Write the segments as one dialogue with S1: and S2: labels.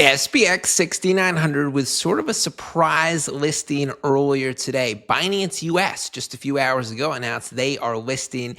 S1: SPX6900 was sort of a surprise listing earlier today. BINANCE US, just a few hours ago, announced they are listing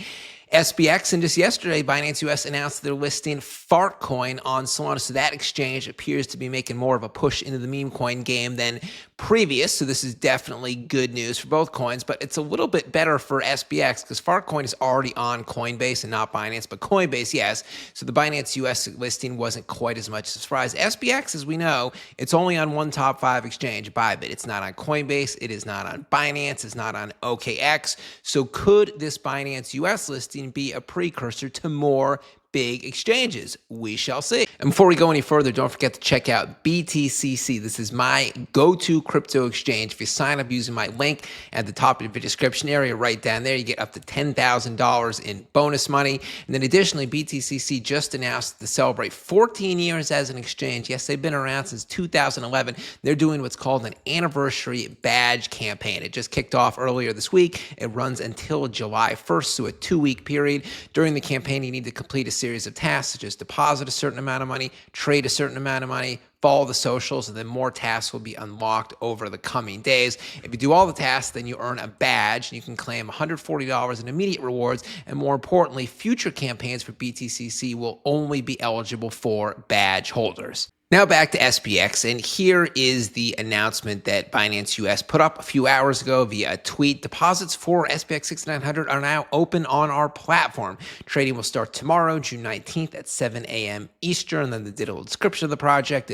S1: SPX, and just yesterday, BINANCE US announced they're listing Fartcoin on Solana. So that exchange appears to be making more of a push into the meme coin game than previous. So this is definitely good news for both coins, but it's a little bit better for SPX because Fartcoin is already on Coinbase and not Binance, but Coinbase, yes. So the BINANCE US listing wasn't quite as much of a surprise. SPX, as we know, it's only on one top 5 exchange, Bybit. It's not on Coinbase. It is not on Binance. It's not on OKX. So could this BINANCE US listing be a precursor to more big exchanges? We shall see. And before we go any further, don't forget to check out BTCC. This is my go-to crypto exchange. If you sign up using my link at the top of the description area right down there, you get up to $10,000 in bonus money. And then additionally, BTCC just announced to celebrate 14 years as an exchange. Yes, they've been around since 2011. They're doing what's called an anniversary badge campaign. It just kicked off earlier this week. It runs until July 1st, so a 2-week period. During the campaign, you need to complete a series of tasks such as deposit a certain amount of money, trade a certain amount of money, follow the socials, and then more tasks will be unlocked over the coming days. If you do all the tasks, then you earn a badge, and you can claim $140 in immediate rewards, and more importantly, future campaigns for BTCC will only be eligible for badge holders. Now back to SPX, and here is the announcement that BINANCE US put up a few hours ago via a tweet. Deposits for SPX6900 are now open on our platform. Trading will start tomorrow, June 19th at 7 a.m. Eastern. And then the digital description of the project.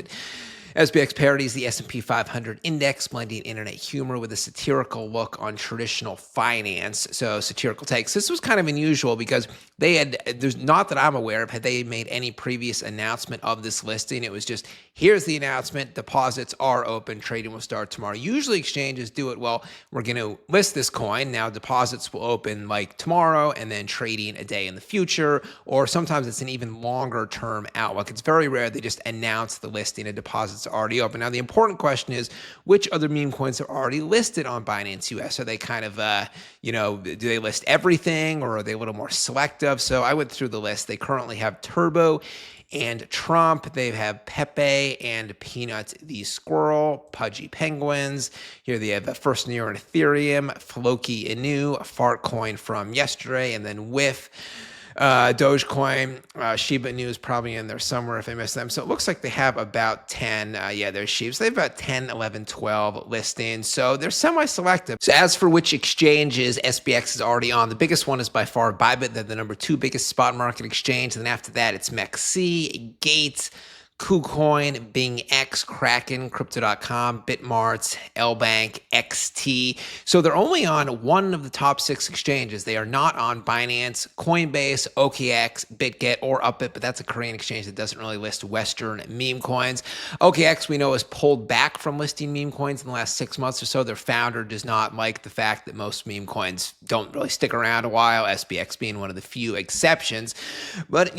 S1: SPX parodies the S&P 500 index, blending internet humor with a satirical look on traditional finance. So satirical takes. This was kind of unusual because there's not that I'm aware of, had they made any previous announcement of this listing. It was just, here's the announcement, deposits are open, trading will start tomorrow. Usually exchanges do it, well, we're going to list this coin, now deposits will open like tomorrow and then trading a day in the future, or sometimes it's an even longer term outlook. It's very rare they just announce the listing and deposits are already open. Now, the important question is, which other meme coins are already listed on BINANCE US? Are they kind of, do they list everything, or are they a little more selective? So I went through the list. They currently have Turbo and Trump. They have Pepe and Peanut the Squirrel, Pudgy Penguins. Here they have the First Near and Ethereum, Floki Inu, Fartcoin from yesterday, and then Whiff. Dogecoin, Shiba Inu is probably in there somewhere if I missed them. So it looks like they have about 10, there's Shiba. So they have about 10, 11, 12 listings. So they're semi-selective. So as for which exchanges SPX is already on, the biggest one is by far Bybit. They're the number 2 biggest spot market exchange. And then after that, it's MEXC, Gates, KuCoin, BingX, Kraken, Crypto.com, Bitmarts, LBank, XT. So they're only on one of the top 6 exchanges. They are not on Binance, Coinbase, OKX, BitGet, or Upbit, but that's a Korean exchange that doesn't really list Western meme coins. OKX, we know, has pulled back from listing meme coins in the last 6 months or so. Their founder does not like the fact that most meme coins don't really stick around a while, SPX being one of the few exceptions. But,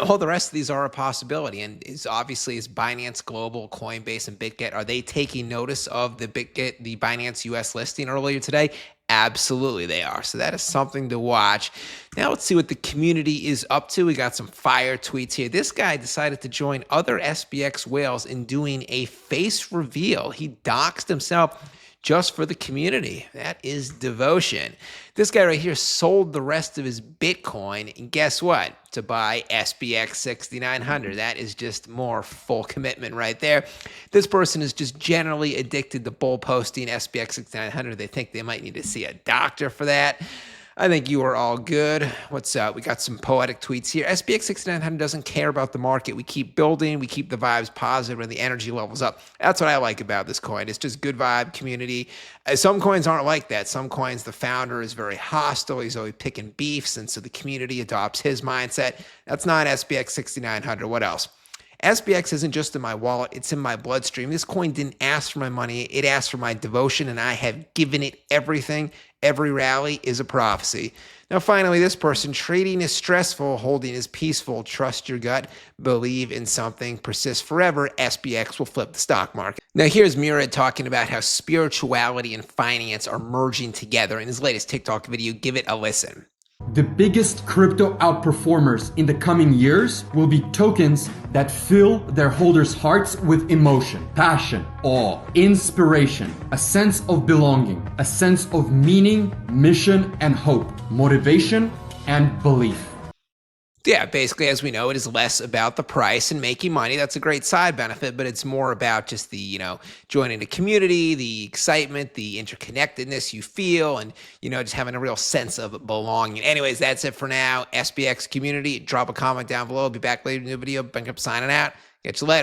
S1: all the rest of these are a possibility, and obviously is Binance Global, Coinbase, and BitGet. Are they taking notice of the BINANCE US listing earlier today? Absolutely they are. So that is something to watch. Now let's see what the community is up to. We got some fire tweets here. This guy decided to join other SPX whales in doing a face reveal. He doxed himself just for the community. That is devotion. This guy right here sold the rest of his Bitcoin, and guess what? To buy SPX6900. That is just more full commitment right there. This person is just generally addicted to bull posting SPX6900. They think they might need to see a doctor for that. I think you are all good. What's up? We got some poetic tweets here. SPX6900 doesn't care about the market. We keep building. We keep the vibes positive and the energy levels up. That's what I like about this coin. It's just good vibe community. Some coins aren't like that. Some coins, the founder is very hostile. He's always picking beefs, and so the community adopts his mindset. That's not SPX6900. What else? SPX isn't just in my wallet, it's in my bloodstream. This coin didn't ask for my money, it asked for my devotion, and I have given it everything. Every rally is a prophecy. Now finally, this person, trading is stressful, holding is peaceful. Trust your gut, believe in something, persist forever. SPX will flip the stock market. Now here's Murad talking about how spirituality and finance are merging together in his latest TikTok video. Give it a listen.
S2: The biggest crypto outperformers in the coming years will be tokens that fill their holders' hearts with emotion, passion, awe, inspiration, a sense of belonging, a sense of meaning, mission, and hope, motivation, and belief.
S1: Yeah, basically, as we know, it is less about the price and making money. That's a great side benefit, but it's more about just the, joining the community, the excitement, the interconnectedness you feel, and, just having a real sense of belonging. Anyways, that's it for now. SPX community, drop a comment down below. I'll be back later in the video. BenCrypto signing out. Catch you later.